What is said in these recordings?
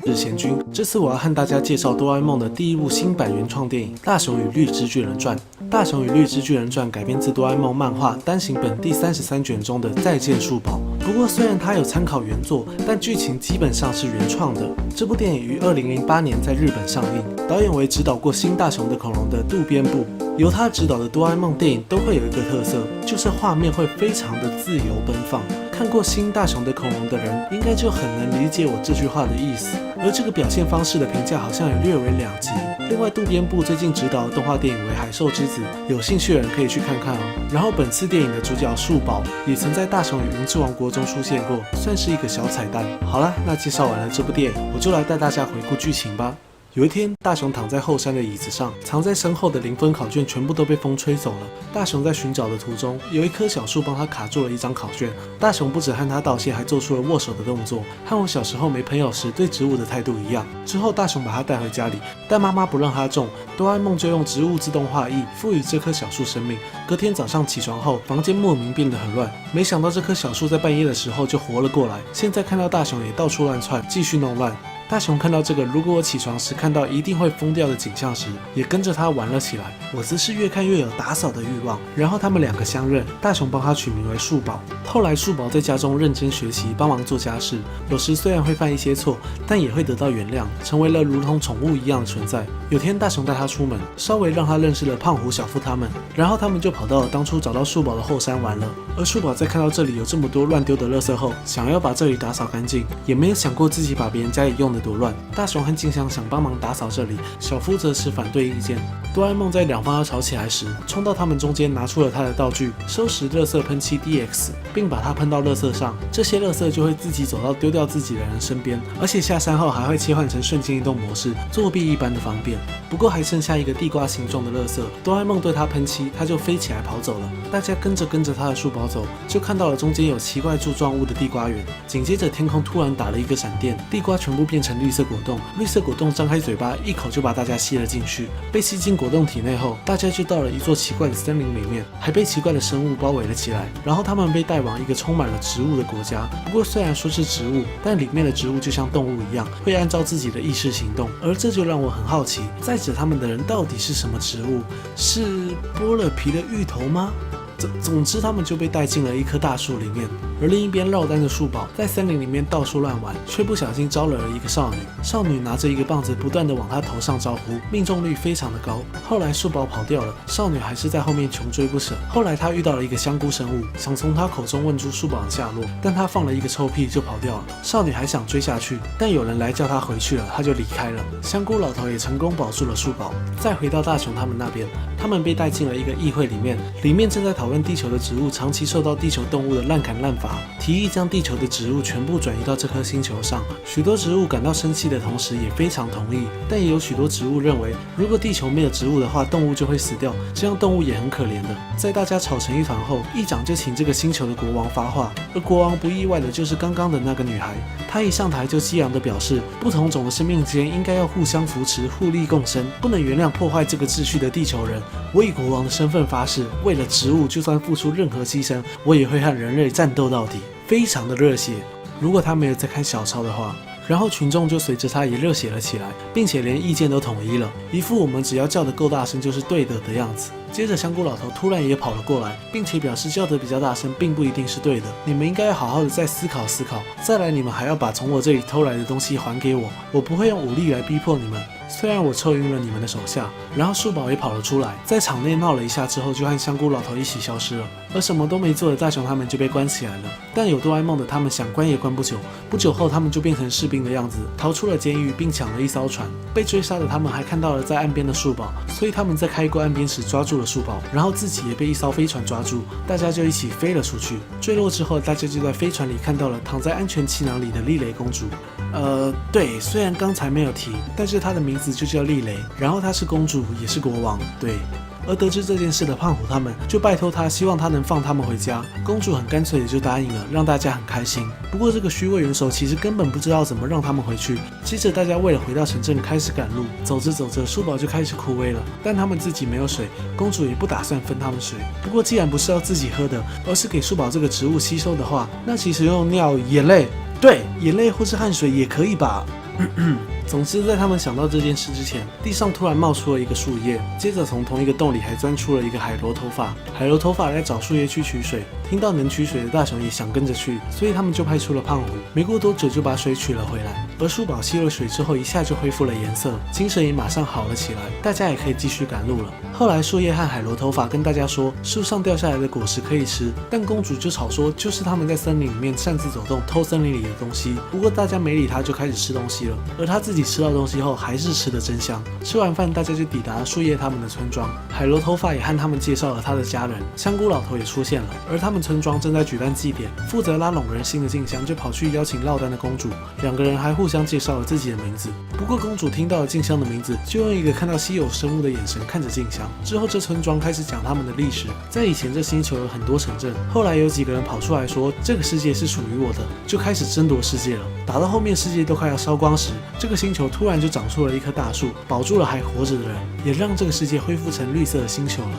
是贤君，这次我要和大家介绍哆啦 A 梦的第一部新版原创电影《大雄与绿之巨人传》。《大雄与绿之巨人传》改编自哆啦 A 梦漫画单行本第33卷中的《再见树宝》。不过虽然它有参考原作，但剧情基本上是原创的。这部电影于2008年在日本上映，导演为指导过《新大雄的恐龙》的渡边步。由他指导的哆啦 A 梦电影都会有一个特色，就是画面会非常的自由奔放。看过《新大雄的恐龙》的人，应该就很能理解我这句话的意思。而这个表现方式的评价好像也略为两极。另外，渡边步最近指导的动画电影为《海兽之子》，有兴趣的人可以去看看哦。然后，本次电影的主角树宝也曾在《大雄与云之王国》中出现过，算是一个小彩蛋。好了，那介绍完了这部电影，我就来带大家回顾剧情吧。有一天，大雄躺在后山的椅子上，藏在身后的0分考卷全部都被风吹走了。大雄在寻找的途中，有一棵小树帮他卡住了一张考卷。大雄不止和他道谢，还做出了握手的动作，和我小时候没朋友时对植物的态度一样。之后，大雄把它带回家里，但妈妈不让它种，哆啦 A 梦就用植物自动化液赋予这棵小树生命。隔天早上起床后，房间莫名变得很乱，没想到这棵小树在半夜的时候就活了过来。现在看到大雄也到处乱窜，继续弄乱。大雄看到这个如果我起床时看到一定会疯掉的景象时，也跟着他玩了起来。我则是越看越有打扫的欲望。然后他们两个相认，大雄帮他取名为树宝。后来树宝在家中认真学习，帮忙做家事，有时虽然会犯一些错，但也会得到原谅，成为了如同宠物一样的存在。有天大雄带他出门，稍微让他认识了胖虎、小夫他们，然后他们就跑到了当初找到树宝的后山玩了。而树宝在看到这里有这么多乱丢的垃圾后，想要把这里打扫干净，也没有想过自己把别人家里用的多乱。大雄和静香想帮忙打扫这里，小夫则持反对意见。哆啦 A 梦在两方要吵起来时，冲到他们中间，拿出了他的道具收拾垃圾喷漆 DX， 并把它喷到垃圾上，这些垃圾就会自己走到丢掉自己的人身边，而且下山后还会切换成瞬间移动模式，作弊一般的方便。不过还剩下一个地瓜形状的垃圾，哆啦 A 梦对他喷漆，他就飞起来跑走了。大家跟着他的树宝走，就看到了中间有奇怪柱状物的地瓜园。紧接着天空突然打了一个闪电，地瓜全部变成绿色果冻，绿色果冻张开嘴巴，一口就把大家吸了进去。被吸进果冻体内后，大家就到了一座奇怪的森林里面，还被奇怪的生物包围了起来。然后他们被带往一个充满了植物的国家。不过虽然说是植物，但里面的植物就像动物一样，会按照自己的意识行动。而这就让我很好奇，载着他们的人到底是什么植物？是剥了皮的芋头吗？总之，他们就被带进了一棵大树里面。而另一边落单的树宝在森林里面到处乱玩，却不小心招惹了一个少女。少女拿着一个棒子，不断的往他头上招呼，命中率非常的高。后来树宝跑掉了，少女还是在后面穷追不舍。后来她遇到了一个香菇生物，想从他口中问出树宝的下落，但他放了一个臭屁就跑掉了。少女还想追下去，但有人来叫她回去了，她就离开了。香菇老头也成功保住了树宝。再回到大雄他们那边，他们被带进了一个议会里面，里面正在讨论地球的植物长期受到地球动物的滥砍滥伐，提议将地球的植物全部转移到这颗星球上。许多植物感到生气的同时也非常同意，但也有许多植物认为，如果地球没有植物的话，动物就会死掉，这样动物也很可怜的。在大家吵成一团后，议长就请这个星球的国王发话，而国王不意外的就是刚刚的那个女孩。她一上台就激昂地表示，不同种的生命之间应该要互相扶持，互利共生，不能原谅破坏这个秩序的地球人。我以国王的身份发誓，为了植物，就算付出任何牺牲，我也会和人类战斗到底。非常的热血。如果他没有在看小抄的话，然后群众就随着他也热血了起来，并且连意见都统一了，一副我们只要叫得够大声就是对的样子。接着香菇老头突然也跑了过来，并且表示叫得比较大声并不一定是对的，你们应该要好好的再思考思考，再来你们还要把从我这里偷来的东西还给我，我不会用武力来逼迫你们。虽然我臭晕了你们的手下。然后树宝也跑了出来，在场内闹了一下之后，就和香菇老头一起消失了。而什么都没做的大雄他们就被关起来了。但有哆啦 A 梦的他们想关也关不久，不久后他们就变成士兵的样子，逃出了监狱，并抢了一艘船。被追杀的他们还看到了在岸边的树宝，所以他们在开过岸边时抓住了树宝，然后自己也被一艘飞船抓住，大家就一起飞了出去。坠落之后，大家就在飞船里看到了躺在安全气囊里的丽蕾公主。对，虽然刚才没有提，但是她的名字就叫丽蕾，然后她是公主，也是国王，对。而得知这件事的胖虎他们就拜托他，希望他能放他们回家。公主很干脆的就答应了，让大家很开心。不过这个虚位元首其实根本不知道怎么让他们回去。接着大家为了回到城镇开始赶路，走着走着树宝就开始枯萎了，但他们自己没有水，公主也不打算分他们水。不过既然不是要自己喝的，而是给树宝这个植物吸收的话，那其实用尿、眼泪，对，眼泪或是汗水也可以吧。总之，在他们想到这件事之前，地上突然冒出了一个树叶，接着从同一个洞里还钻出了一个海螺头发。海螺头发来找树叶去取水，听到能取水的大雄也想跟着去，所以他们就派出了胖虎。没过多久就把水取了回来，而树宝吸了水之后，一下就恢复了颜色，精神也马上好了起来，大家也可以继续赶路了。后来树叶和海螺头发跟大家说，树上掉下来的果实可以吃，但公主就吵说，就是他们在森林里面擅自走动，偷森林里的东西。不过大家没理他，就开始吃东西了，而他自己吃到东西后，还是吃得真香。吃完饭，大家就抵达了树叶他们的村庄，海螺头发也和他们介绍了他的家人，香菇老头也出现了，而他们村庄正在举办祭典，负责拉拢人心的静香就跑去邀请落单的公主，两个人还互相介绍了自己的名字。不过公主听到了静香的名字，就用一个看到稀有生物的眼神看着静香。之后这村庄开始讲他们的历史，在以前这星球有很多城镇，后来有几个人跑出来说这个世界是属于我的，就开始争夺世界了。打到后面世界都快要烧光时，这个星球突然就长出了一棵大树，保住了还活着的人，也让这个世界恢复成绿色的星球了。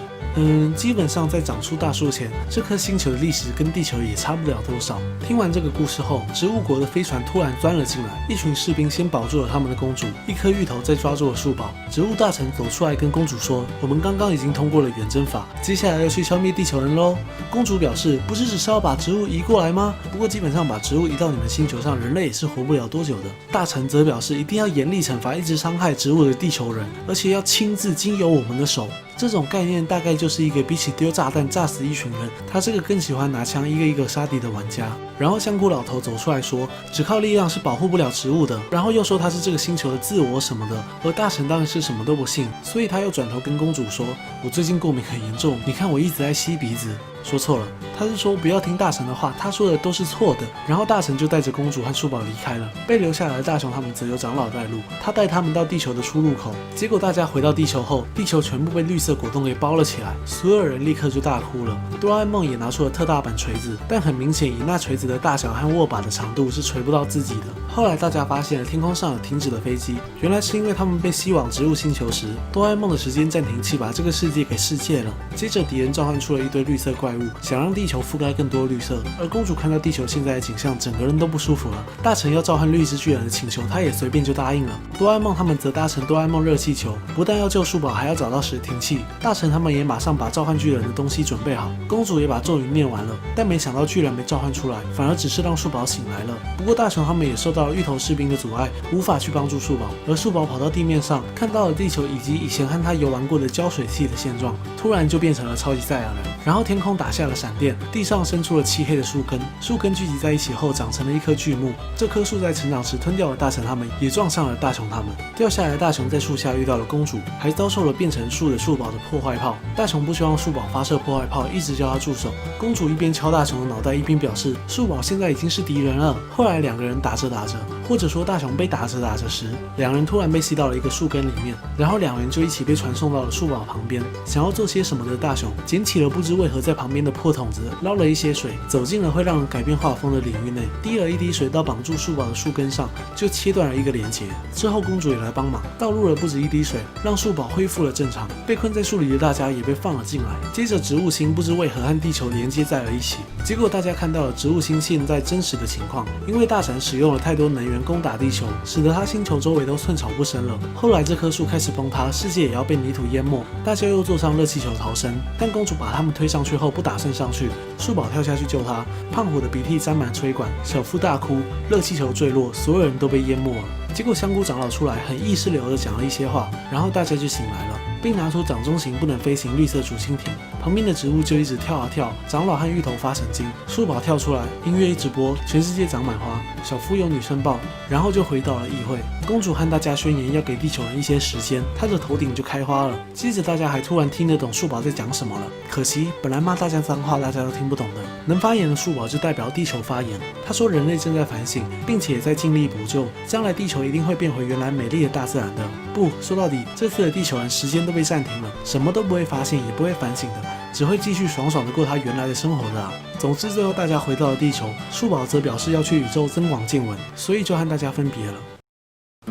基本上在长出大树前，这颗星球的历史跟地球也差不了多少。听完这个故事后，植物国的飞船突然钻了进来，一群士兵先保住了他们的公主，一颗芋头再抓住了树宝。植物大臣走出来跟公主说，我们刚刚已经通过了远征法，接下来要去消灭地球人喽。公主表示，不是只是要把植物移过来吗？不过基本上把植物移到你们星球上，人类也是活不了多久的。大臣则表示，一定要严厉惩罚一直伤害植物的地球人，而且要亲自经由我们的手。这种概念大概就是一个比起丢炸弹炸死一群人，他这个更喜欢拿枪一个一个杀敌的玩家。然后香菇老头走出来说，只靠力量是保护不了植物的，然后又说他是这个星球的自我什么的，而大臣当然是什么都不信，所以他又转头跟公主说，我最近过敏很严重，你看我一直在吸鼻子。说错了，他是说不要听大臣的话，他说的都是错的。然后大臣就带着公主和树宝离开了，被留下来的大雄他们则由长老带路，他带他们到地球的出入口。结果大家回到地球后，地球全部被绿色果冻给包了起来，所有人立刻就大哭了。哆啦 A 梦也拿出了特大版锤子，但很明显以那锤子的大小和握把的长度是锤不到自己的。后来大家发现了天空上有停止的飞机，原来是因为他们被吸往植物星球时，哆啦 A 梦的时间暂停器把这个世界给世界了。接着敌人召唤出了一堆绿色怪物，想让地球覆盖更多绿色，而公主看到地球现在的景象，整个人都不舒服了。大臣要召唤绿之巨人的请求，她也随便就答应了。哆啦 A 梦他们则搭乘哆啦 A 梦热气球，不但要救树宝，还要找到时停器。大臣他们也马上把召唤巨人的东西准备好，公主也把咒语念完了，但没想到巨人没召唤出来，反而只是让树宝醒来了。不过大雄他们也受到了芋头士兵的阻碍，无法去帮助树宝，而树宝跑到地面上，看到了地球以及以前和他游玩过的胶水系的现状，突然就变成了超级赛亚人。然后天空打下了闪电，地上生出了漆黑的树根，树根聚集在一起后长成了一棵巨木。这棵树在成长时吞掉了大臣他们，也撞上了大雄他们。掉下来的大雄在树下遇到了公主，还遭受了变成树的树宝的破坏炮。大雄不希望树宝发射破坏炮，一直叫他住手。公主一边敲大雄的脑袋，一边表示树宝现在已经是敌人了。后来两个人打着打着，或者说大雄被打着打着时，两人突然被吸到了一个树根里面，然后两人就一起被传送到了树宝旁边。想要做些什么的大雄捡起了不知为何在旁边的破桶子，捞了一些水，走进了会让人改变画风的领域内，滴了一滴水到绑住树宝的树根上，就切断了一个连结。之后公主也来帮忙，倒入了不止一滴水，让树宝恢复了正常。被困在树里的大家也被放了进来。接着植物星不知为何和地球连接在了一起，结果大家看到了植物星现在真实的情况，因为大臣使用了太多能源攻打地球，使得他星球周围都寸草不生了。后来这棵树开始崩塌，世界也要被泥土淹没，大家又坐上热气球逃生，但公主把他们推上去后不打算上去，树宝跳下去救他，胖虎的鼻涕沾满吹管，小夫大哭，热气球坠落，所有人都被淹没了。结果香菇长老出来，很意识流的讲了一些话，然后大家就醒来了，并拿出掌中型不能飞行绿色竹蜻蜓，旁边的植物就一直跳啊跳，长老和芋头发神经，树宝跳出来，音乐一直播，全世界长满花，小夫有女生抱，然后就回到了议会。公主和大家宣言要给地球人一些时间，她的头顶就开花了。接着大家还突然听得懂树宝在讲什么了，可惜本来骂大家脏话大家都听不懂的，能发言的树宝就代表地球发言。他说人类正在反省，并且也在尽力补救，将来地球一定会变回原来美丽的大自然的。不说到底，这次的地球人时间都被暂停了，什么都不会发现，也不会反省的，只会继续爽爽的过他原来的生活的啊。总之最后大家回到了地球，树宝则表示要去宇宙增广见闻，所以就和大家分别了。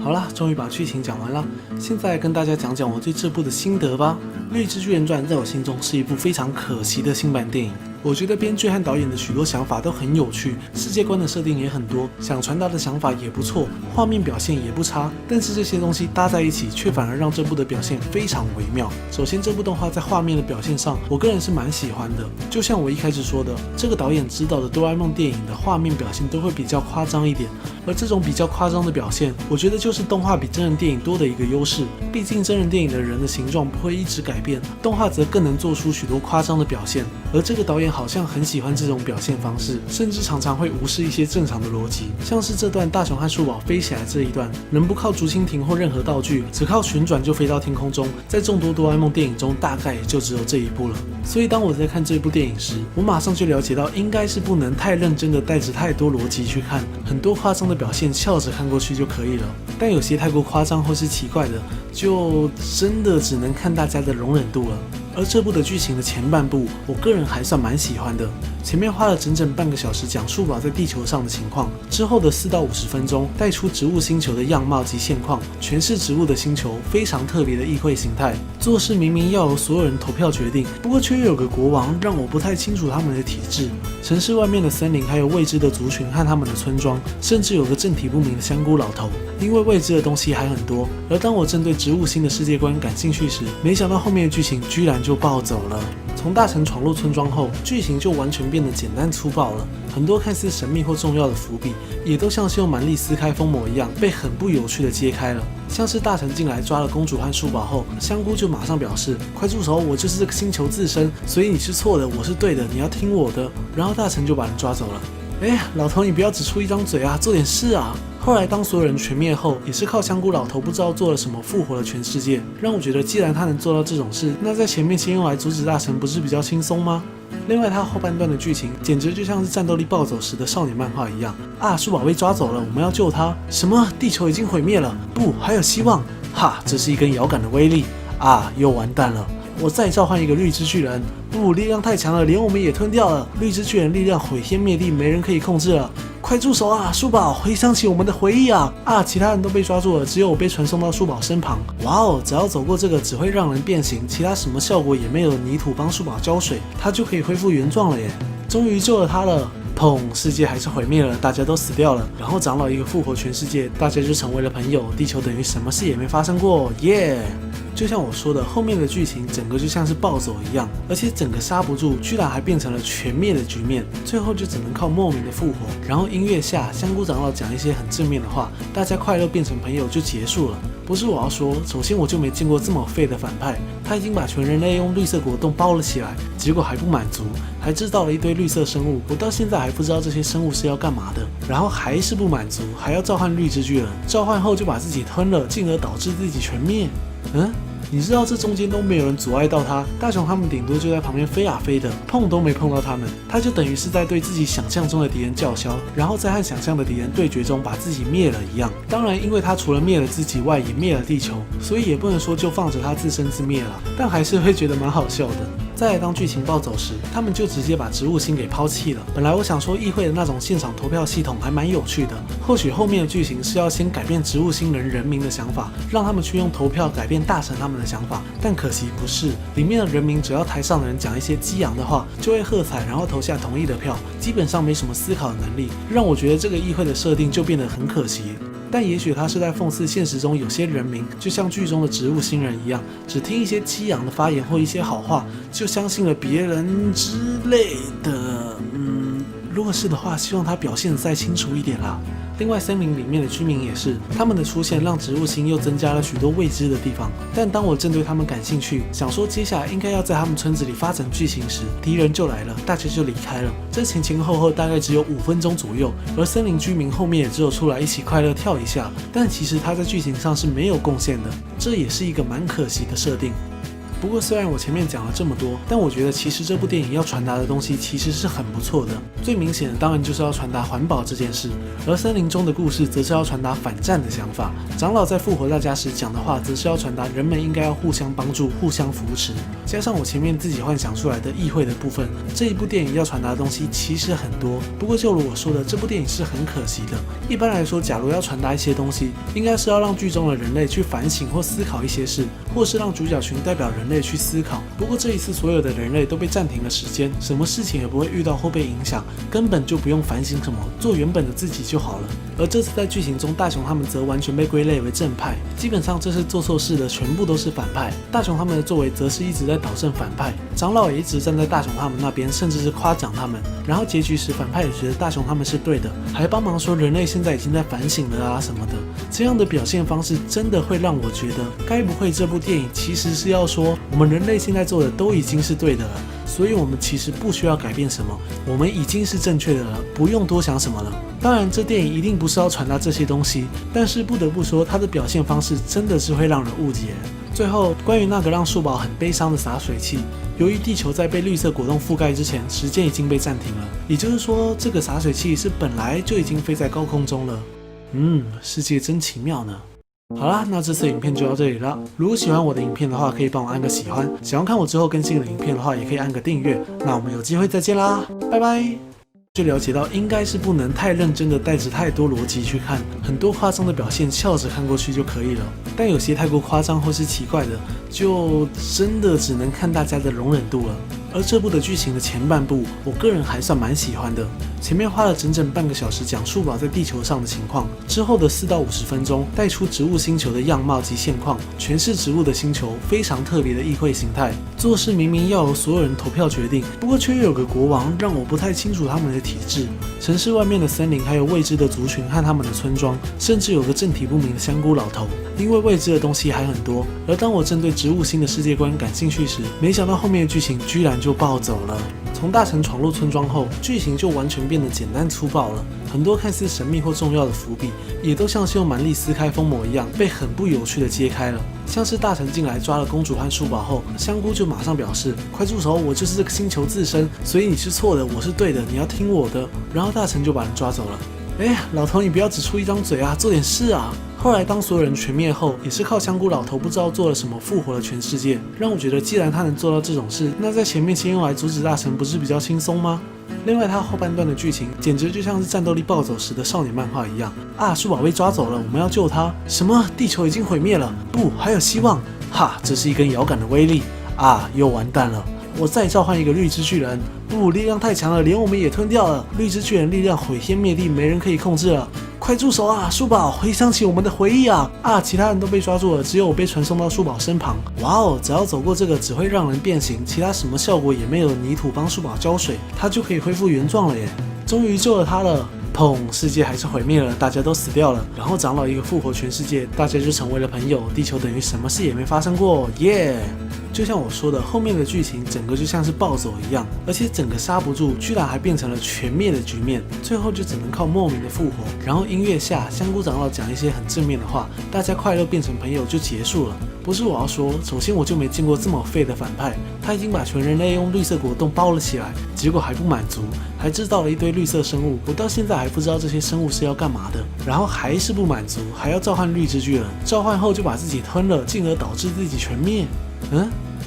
好啦，终于把剧情讲完了，现在跟大家讲讲我对这部的心得吧。《绿之巨人传》在我心中是一部非常可惜的新版电影，我觉得编剧和导演的许多想法都很有趣，世界观的设定也很多，想传达的想法也不错，画面表现也不差，但是这些东西搭在一起，却反而让这部的表现非常微妙。首先，这部动画在画面的表现上，我个人是蛮喜欢的。就像我一开始说的，这个导演执导的哆啦 A 梦电影的画面表现都会比较夸张一点，而这种比较夸张的表现，我觉得就是动画比真人电影多的一个优势。毕竟真人电影的人的形状不会一直改变，动画则更能做出许多夸张的表现。而这个导演好像很喜欢这种表现方式，甚至常常会无视一些正常的逻辑，像是这段大雄和树宝飞起来这一段，能不靠竹蜻蜓或任何道具，只靠旋转就飞到天空中，在众多哆啦 A 梦电影中，大概也就只有这一部了。所以当我在看这部电影时，我马上就了解到，应该是不能太认真的带着太多逻辑去看，很多夸张的表现笑着看过去就可以了。但有些太过夸张或是奇怪的，就真的只能看大家的容忍度了。而这部的剧情的前半部，我个人还算蛮喜欢的。前面花了整整半个小时讲树宝在地球上的情况，之后的4到50分钟带出植物星球的样貌及现况，全是植物的星球，非常特别的议会形态。做事明明要由所有人投票决定，不过却又有个国王，让我不太清楚他们的体制。城市外面的森林，还有未知的族群和他们的村庄，甚至有个正体不明的香菇老头。因为未知的东西还很多，而当我正对植物星的世界观感兴趣时，没想到后面的剧情居然就暴走了。从大臣闯入村庄后，剧情就完全变得简单粗暴了，很多看似神秘或重要的伏笔，也都像是用蛮力撕开封膜一样，被很不有趣的揭开了。像是大臣进来抓了公主和树宝后，香菇就马上表示：“快住手，我就是这个星球自身，所以你是错的，我是对的，你要听我的。”然后大臣就把人抓走了。老头，你不要只出一张嘴啊，做点事啊！后来当所有人全灭后，也是靠香菇老头不知道做了什么复活了全世界，让我觉得既然他能做到这种事，那在前面先用来阻止大臣不是比较轻松吗？另外他后半段的剧情简直就像是战斗力暴走时的少年漫画一样啊！树宝被抓走了，我们要救他。什么？地球已经毁灭了？不，还有希望！哈，这是一根摇杆的威力啊！又完蛋了！我再召唤一个绿之巨人，不，力量太强了，连我们也吞掉了。绿之巨人力量毁天灭地，没人可以控制了。快住手啊，树宝！回想起我们的回忆啊！其他人都被抓住了，只有我被传送到树宝身旁。哇哦，只要走过这个只会让人变形，其他什么效果也没有的泥土帮树宝浇水，它就可以恢复原状了耶！终于救了他了。砰！世界还是毁灭了，大家都死掉了。然后长老一个复活全世界，大家就成为了朋友，地球等于什么事也没发生过，耶！就像我说的，后面的剧情整个就像是暴走一样，而且整个刹不住，居然还变成了全灭的局面，最后就只能靠莫名的复活。然后音乐下，香菇长老讲一些很正面的话，大家快乐变成朋友就结束了。不是我要说，首先我就没见过这么废的反派，他已经把全人类用绿色果冻包了起来，结果还不满足，还制造了一堆绿色生物，我到现在还不知道这些生物是要干嘛的。然后还是不满足，还要召唤绿之巨人，召唤后就把自己吞了，进而导致自己全灭。你知道这中间都没有人阻碍到他，大雄他们顶多就在旁边飞啊飞的，碰都没碰到他们，他就等于是在对自己想象中的敌人叫嚣，然后在和想象的敌人对决中把自己灭了一样。当然，因为他除了灭了自己外，也灭了地球，所以也不能说就放着他自生自灭了，但还是会觉得蛮好笑的。再来当剧情暴走时，他们就直接把植物星给抛弃了。本来我想说议会的那种现场投票系统还蛮有趣的，或许后面的剧情是要先改变植物星人民的想法，让他们去用投票改变大臣他们的想法，但可惜不是，里面的人民只要台上的人讲一些激昂的话，就会喝彩，然后投下同意的票，基本上没什么思考的能力，让我觉得这个议会的设定就变得很可惜。但也许他是在讽刺现实中有些人民就像剧中的植物星人一样，只听一些激昂的发言或一些好话，就相信了别人之类的。如果是的话，希望他表现得再清楚一点啦。另外，森林里面的居民也是，他们的出现让植物星又增加了许多未知的地方。但当我正对他们感兴趣，想说接下来应该要在他们村子里发展剧情时，敌人就来了，大家就离开了。这前后大概只有5分钟左右，而森林居民后面也只有出来一起快乐跳一下，但其实他在剧情上是没有贡献的，这也是一个蛮可惜的设定。不过虽然我前面讲了这么多，但我觉得其实这部电影要传达的东西其实是很不错的。最明显的当然就是要传达环保这件事，而森林中的故事则是要传达反战的想法。长老在复活大家时讲的话，则是要传达人们应该要互相帮助、互相扶持。加上我前面自己幻想出来的议会的部分，这一部电影要传达的东西其实很多。不过就如我说的，这部电影是很可惜的。一般来说，假如要传达一些东西，应该是要让剧中的人类去反省或思考一些事，或是让主角群代表人人类去思考。不过这一次，所有的人类都被暂停了时间，什么事情也不会遇到或被影响，根本就不用反省什么，做原本的自己就好了。而这次在剧情中，大雄他们则完全被归类为正派，基本上这次做错事的全部都是反派。大雄他们的作为则是一直在导正反派，长老也一直站在大雄他们那边，甚至是夸奖他们。然后结局时，反派也觉得大雄他们是对的，还帮忙说人类现在已经在反省了啊什么的。这样的表现方式真的会让我觉得，该不会这部电影其实是要说，我们人类现在做的都已经是对的了，所以我们其实不需要改变什么，我们已经是正确的了，不用多想什么了。当然，这电影一定不是要传达这些东西，但是不得不说，它的表现方式真的是会让人误解。最后，关于那个让树宝很悲伤的洒水器，由于地球在被绿色果冻覆盖之前，时间已经被暂停了，也就是说，这个洒水器是本来就已经飞在高空中了。世界真奇妙呢。好啦，那这次影片就到这里了。如果喜欢我的影片的话，可以帮我按个喜欢；想要看我之后更新的影片的话，也可以按个订阅。那我们有机会再见啦，拜拜。就了解到应该是不能太认真的带着太多逻辑去看，很多夸张的表现笑着看过去就可以了，但有些太过夸张或是奇怪的，就真的只能看大家的容忍度了。而这部的剧情的前半部，我个人还算蛮喜欢的。前面花了整整半个小时讲树宝在地球上的情况，之后的4到50分钟带出植物星球的样貌及现况，全是植物的星球，非常特别的议会形态。做事明明要由所有人投票决定，不过却又有个国王，让我不太清楚他们的体制。城市外面的森林，还有未知的族群和他们的村庄，甚至有个正体不明的香菇老头。因为未知的东西还很多，而当我正对植物星的世界观感兴趣时，没想到后面的剧情居然就暴走了。从大臣闯入村庄后，剧情就完全变得简单粗暴了，很多看似神秘或重要的伏笔，也都像是用蛮力撕开封膜一样，被很不有趣的揭开了。像是大臣进来抓了公主和树宝后，香菇就马上表示：“快住手，我就是这个星球自身，所以你是错的，我是对的，你要听我的。”然后大臣就把人抓走了。老头，你不要只出一张嘴啊，做点事啊！后来当所有人全灭后，也是靠香菇老头不知道做了什么复活了全世界，让我觉得既然他能做到这种事，那在前面先用来阻止大臣不是比较轻松吗？另外，他后半段的剧情简直就像是战斗力暴走时的少年漫画一样啊！树宝被抓走了，我们要救他。什么？地球已经毁灭了？不，还有希望！哈，这是一根摇杆的威力啊！又完蛋了！我再召唤一个绿之巨人，不，力量太强了，连我们也吞掉了。绿之巨人力量毁天灭地，没人可以控制了。快住手啊，树宝！回想起我们的回忆啊！其他人都被抓住了，只有我被传送到树宝身旁。哇哦，只要走过这个只会让人变形，其他什么效果也没有的泥土帮树宝浇水，它就可以恢复原状了耶！终于救了他了。砰！世界还是毁灭了，大家都死掉了。然后长老一个复活全世界，大家就成为了朋友，地球等于什么事也没发生过，耶！就像我说的，后面的剧情整个就像是暴走一样，而且整个刹不住，居然还变成了全灭的局面，最后就只能靠莫名的复活。然后音乐下，香菇长老讲一些很正面的话，大家快乐变成朋友就结束了。不是我要说，首先我就没见过这么废的反派，他已经把全人类用绿色果冻包了起来，结果还不满足，还制造了一堆绿色生物，我到现在还不知道这些生物是要干嘛的。然后还是不满足，还要召唤绿之巨人，召唤后就把自己吞了，进而导致自己全灭。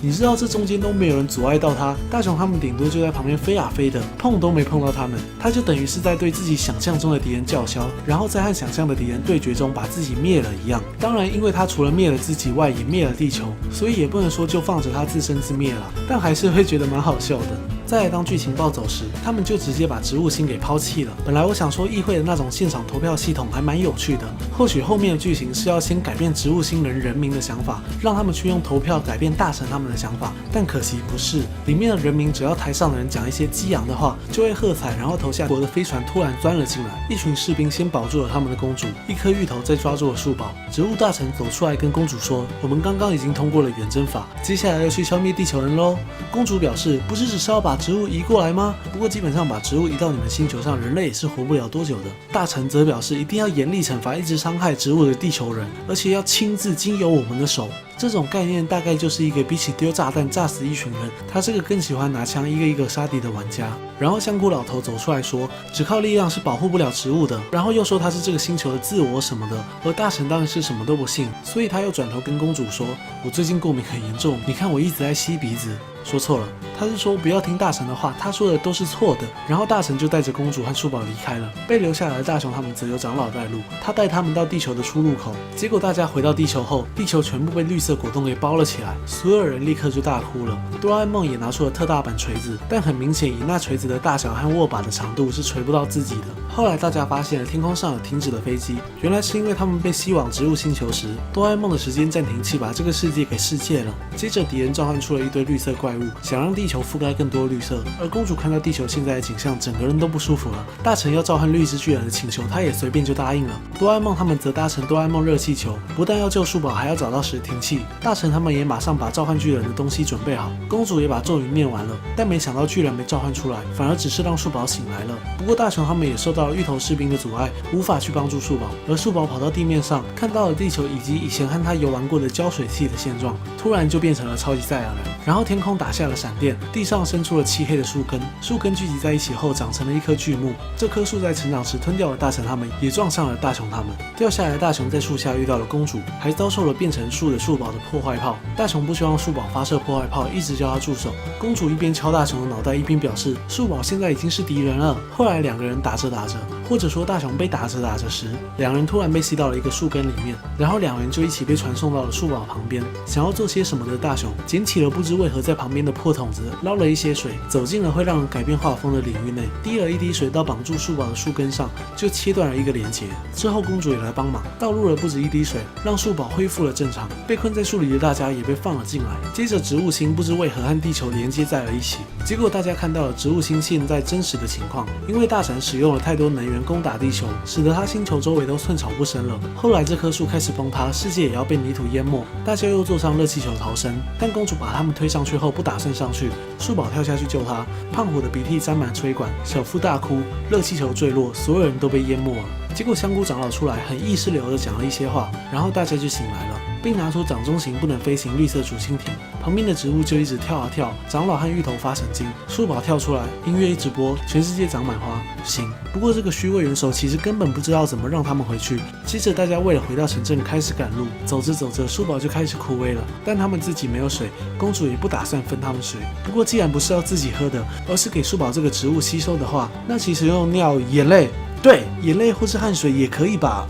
你知道这中间都没有人阻碍到他，大雄他们顶多就在旁边飞啊飞的，碰都没碰到他们，他就等于是在对自己想象中的敌人叫嚣，然后在和想象的敌人对决中把自己灭了一样。当然，因为他除了灭了自己外，也灭了地球，所以也不能说就放着他自生自灭了，但还是会觉得蛮好笑的。再来当剧情暴走时，他们就直接把植物星给抛弃了。本来我想说议会的那种现场投票系统还蛮有趣的，或许后面的剧情是要先改变植物星人民的想法，让他们去用投票改变大臣他们的想法，但可惜不是，里面的人民只要台上的人讲一些激昂的话，就会喝彩，然后投下国的飞船突然钻了进来，一群士兵先保住了他们的公主，一颗芋头再抓住了树宝。植物大臣走出来跟公主说，我们刚刚已经通过了远征法，接下来要去消灭地球人咯。公主表示，不是只是要把植物移过来吗？不过基本上把植物移到你们星球上，人类也是活不了多久的。大臣则表示，一定要严厉惩罚一直伤害植物的地球人，而且要亲自经由我们的手。这种概念大概就是一个比起丢炸弹炸死一群人，他是个更喜欢拿枪一个一个杀敌的玩家。然后香菇老头走出来说，只靠力量是保护不了植物的，然后又说他是这个星球的自我什么的，而大臣当然是什么都不信，所以他又转头跟公主说，我最近过敏很严重，你看我一直在吸鼻子。说错了，他是说不要听大臣的话，他说的都是错的。然后大臣就带着公主和树宝离开了，被留下来的大雄他们则由长老带路，他带他们到地球的出入口。结果大家回到地球后，地球全部被绿色果冻给包了起来，所有人立刻就大哭了。哆啦 A 梦也拿出了特大版锤子，但很明显以那锤子的大小和握把的长度是锤不到自己的。后来大家发现了天空上有停止的飞机，原来是因为他们被吸往植物星球时，哆啦 A 梦的时间暂停器把这个世界给世界了。接着敌人召唤出了一堆绿色怪物，想让地球覆盖更多绿色。而公主看到地球现在的景象，整个人都不舒服了。大臣要召唤绿之巨人的请求，她也随便就答应了。哆啦 A 梦他们则搭乘哆啦 A 梦热气球，不但要救树宝，还要找到时停器。大臣他们也马上把召唤巨人的东西准备好，公主也把咒语念完了，但没想到巨人没召唤出来，反而只是让树宝醒来了。不过大雄他们也受到了芋头士兵的阻碍，无法去帮助树宝。而树宝跑到地面上，看到了地球以及以前和他游玩过的浇水器的现状，突然就变成了超级赛亚人。然后天空打下了闪电，地上生出了漆黑的树根，树根聚集在一起后长成了一棵巨木。这棵树在成长时吞掉了大臣他们，也撞上了大雄他们。掉下来的大雄在树下遇到了公主，还遭受了变成树的树宝的破坏炮。大雄不希望树宝发射破坏炮，一直叫他住手。公主一边敲大雄的脑袋，一边表示树宝现在已经是敌人了。后来两个人打着打着，或者说大雄被打着打着时，两人突然被吸到了一个树根里面，然后两人就一起被传送到了树宝旁边。想要做些什么的大雄捡起了不知为何在旁边的破桶子，捞了一些水，走进了会让人改变画风的领域内，滴了一滴水到绑住树宝的树根上，就切断了一个连结。之后公主也来帮忙，倒入了不止一滴水，让树宝恢复了正常。被困在树里的大家也被放了进来。接着植物星不知为何和地球连接在了一起，结果大家看到了植物星现在真实的情况，因为大臣使用了太多能源攻打地球，使得他星球周围都寸草不生了。后来这棵树开始崩塌，世界也要被泥土淹没，大家又坐上热气球逃生，但公主把他们推上去后不打算上去，树宝跳下去救他，胖虎的鼻涕沾满吹管，小夫大哭，热气球坠落，所有人都被淹没了。结果香菇长老出来，很意识流的讲了一些话，然后大家就醒来了，并拿出掌中型不能飞行绿色竹蜻蜓，旁边的植物就一直跳啊跳，长老和芋头发神经，树宝跳出来，音乐一直播，全世界长满花。行，不过这个虚位元首其实根本不知道怎么让他们回去。接着大家为了回到城镇开始赶路，走着走着，树宝就开始枯萎了，但他们自己没有水，公主也不打算分他们水。不过既然不是要自己喝的，而是给树宝这个植物吸收的话，那其实用尿、眼泪，对，眼泪或是汗水也可以吧。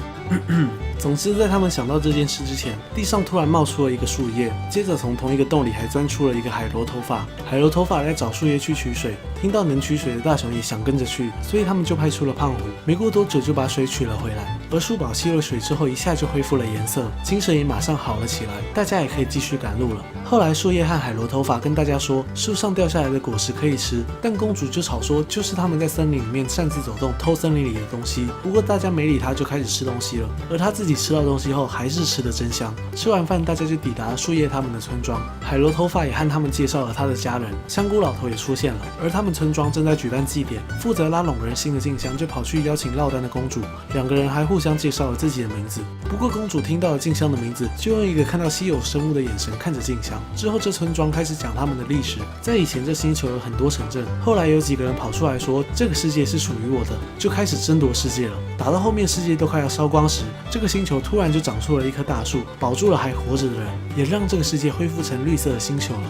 总之，在他们想到这件事之前，地上突然冒出了一个树叶，接着从同一个洞里还钻出了一个海螺头发。海螺头发在找树叶去取水，听到能取水的大雄也想跟着去，所以他们就派出了胖虎。没过多久就把水取了回来，而树宝吸了水之后，一下就恢复了颜色，精神也马上好了起来，大家也可以继续赶路了。后来树叶和海螺头发跟大家说，树上掉下来的果实可以吃，但公主就吵说，就是他们在森林里面擅自走动，偷森林里的东西。不过大家没理他，就开始吃东西了，而他自己吃到东西后还是吃得真香。吃完饭，大家就抵达了树叶他们的村庄，海螺头发也和他们介绍了他的家人，香菇老头也出现了，而他们村庄正在举办祭典，负责拉拢人心的静香就跑去邀请落单的公主，两个人还互相介绍了自己的名字。不过公主听到了静香的名字，就用一个看到稀有生物的眼神看着静香。之后这村庄开始讲他们的历史，在以前这星球有很多城镇，后来有几个人跑出来说这个世界是属于我的，就开始争夺世界了。打到后面世界都快要烧光时，这个星球突然就长出了一棵大树，保住了还活着的人，也让这个世界恢复成绿色的星球了。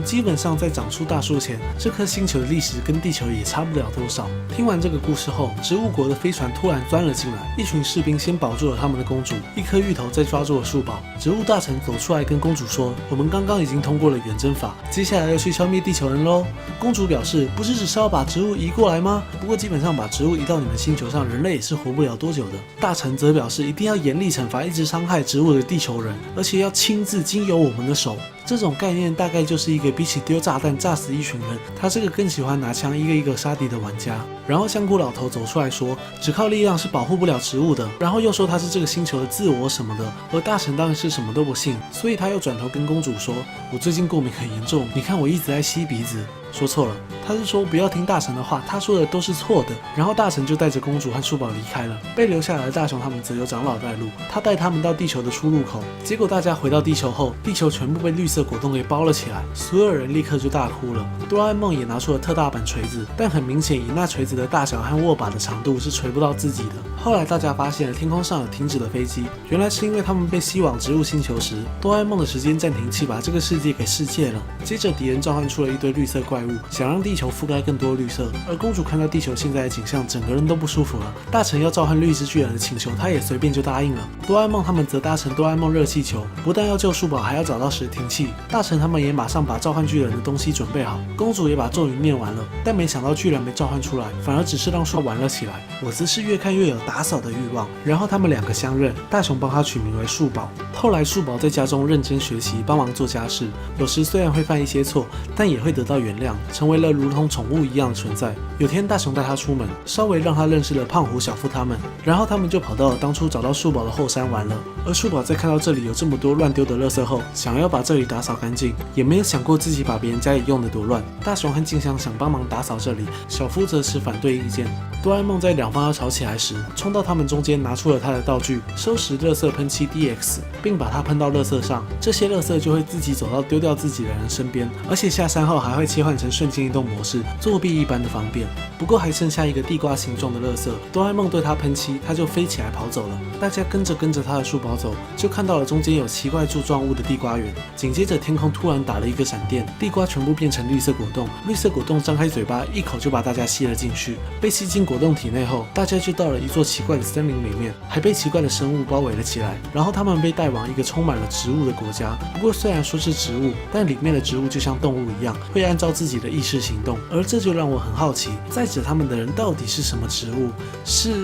基本上在长出大树前，这颗星球的历史跟地球也差不了多少。听完这个故事后，植物国的飞船突然钻了进来，一群士兵先保住了他们的公主，一颗芋头再抓住了树宝。植物大臣走出来跟公主说，我们刚刚已经通过了远征法，接下来要去消灭地球人咯。公主表示，不是只是要把植物移过来吗？不过基本上把植物移到你们星球上，人类也是活不了多久的。大臣则表示，一定要严厉惩罚一直伤害植物的地球人，而且要亲自经由我们的手。这种概念大概就是一个比起丢炸弹炸死一群人，他这个更喜欢拿枪一个一个杀敌的玩家。然后香菇老头走出来说，只靠力量是保护不了植物的，然后又说他是这个星球的自我什么的，而大臣当然是什么都不信，所以他又转头跟公主说，我最近过敏很严重，你看我一直在吸鼻子。说错了，他是说不要听大臣的话，他说的都是错的。然后大臣就带着公主和树宝离开了，被留下来的大雄他们则由长老带路，他带他们到地球的出入口。结果大家回到地球后，地球全部被绿色果冻给包了起来，所有人立刻就大哭了。哆啦 A 梦也拿出了特大版锤子，但很明显以那锤子的大小和握把的长度是锤不到自己的。后来大家发现了天空上有停止的飞机，原来是因为他们被吸往植物星球时，哆啦 A 梦的时间暂停器把这个世界给世界了。接着敌人召唤出了一堆绿色怪物，想让地球球覆盖更多绿色。而公主看到地球现在的景象，整个人都不舒服了。大臣要召唤绿之巨人的请求，她也随便就答应了。哆啦 A 梦他们则搭乘哆啦 A 梦热气球，不但要救树宝，还要找到时停器。大臣他们也马上把召唤巨人的东西准备好。公主也把咒语念完了，但没想到巨人没召唤出来，反而只是让树宝玩了起来。我则是越看越有打扫的欲望。然后他们两个相认，大雄帮他取名为树宝。后来树宝在家中认真学习，帮忙做家事，有时虽然会犯一些错，但也会得到原谅，成为了如同宠物一样的存在。有天大雄带他出门，稍微让他认识了胖虎、小夫他们，然后他们就跑到了当初找到树宝的后山玩了。而树宝在看到这里有这么多乱丢的垃圾后，想要把这里打扫干净，也没有想过自己把别人家里用的多乱。大雄和静香想帮忙打扫这里，小夫则持反对意见。哆啦 A 梦在两方要吵起来时，冲到他们中间，拿出了他的道具——收拾垃圾喷漆 DX， 并把它喷到垃圾上，这些垃圾就会自己走到丢掉自己的人身边，而且下山后还会切换成瞬间移动模式，作弊一般的方便。不过还剩下一个地瓜形状的垃圾，哆啦 A 梦对他喷漆，他就飞起来跑走了。大家跟着他的书包走，就看到了中间有奇怪柱状物的地瓜园。紧接着天空突然打了一个闪电，地瓜全部变成绿色果冻，绿色果冻张开嘴巴，一口就把大家吸了进去。被吸进果冻体内后，大家就到了一座奇怪的森林里面，还被奇怪的生物包围了起来。然后他们被带往一个充满了植物的国家。不过虽然说是植物，但里面的植物就像动物一样，会按照自己的意识行动。而这就让我很好奇，载着他们的人到底是什么植物？是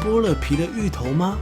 剥了皮的芋头吗？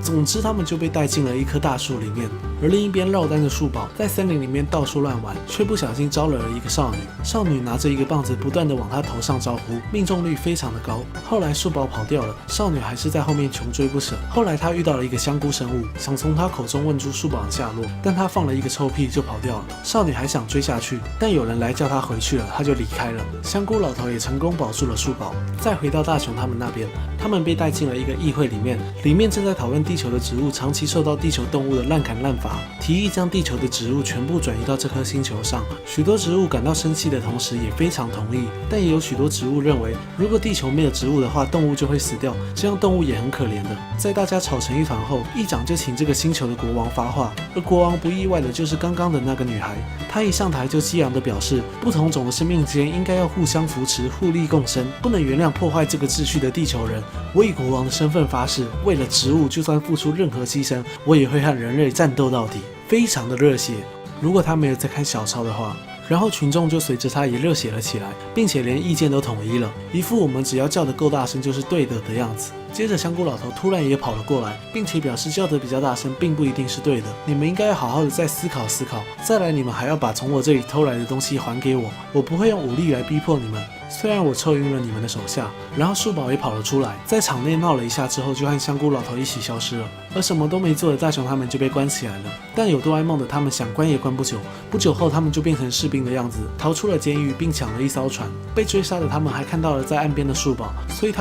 总之，他们就被带进了一棵大树里面。而另一边落单的树宝在森林里面到处乱玩，却不小心招惹了一个少女。少女拿着一个棒子，不断的往他头上招呼，命中率非常的高。后来树宝跑掉了，少女还是在后面穷追不舍。后来他遇到了一个香菇生物，想从他口中问出树宝的下落，但他放了一个臭屁就跑掉了。少女还想追下去，但有人来叫他回去了，他就离开了。香菇老头也成功保住了树宝。再回到大雄他们那边，他们被带进了一个议会里面，里面正在讨论地球的植物长期受到地球动物的滥砍滥伐，提议将地球的植物全部转移到这颗星球上。许多植物感到生气的同时，也非常同意，但也有许多植物认为，如果地球没有植物的话，动物就会死掉，这样动物也很可怜的。在大家吵成一团后，议长就请这个星球的国王发话，而国王不意外的就是刚刚的那个女孩。她一上台就激昂地表示，不同种的生命间应该要互相扶持，互利共生，不能原谅破坏这个秩序的地球人。我以国王的身份发誓，为了植物，就算付出任何牺牲，我也会和人类战斗到底。非常的热血。如果他没有在看小抄的话，然后群众就随着他也热血了起来，并且连意见都统一了，一副我们只要叫得够大声就是对的样子。接着香菇老头突然也跑了过来，并且表示叫得比较大声并不一定是对的，你们应该要好好的再思考思考，再来你们还要把从我这里偷来的东西还给我，我不会用武力来逼迫你们。虽然我臭晕了你们的手下。然后树宝也跑了出来，在场内闹了一下之后，就和香菇老头一起消失了。而什么都没做的大雄他们就被关起来了。但有哆啦 A 梦的他们想关也关不久，不久后他们就变成士兵的样子，逃出了监狱，并抢了一艘船。被追杀的他们还看到了在岸边的树宝，所以他们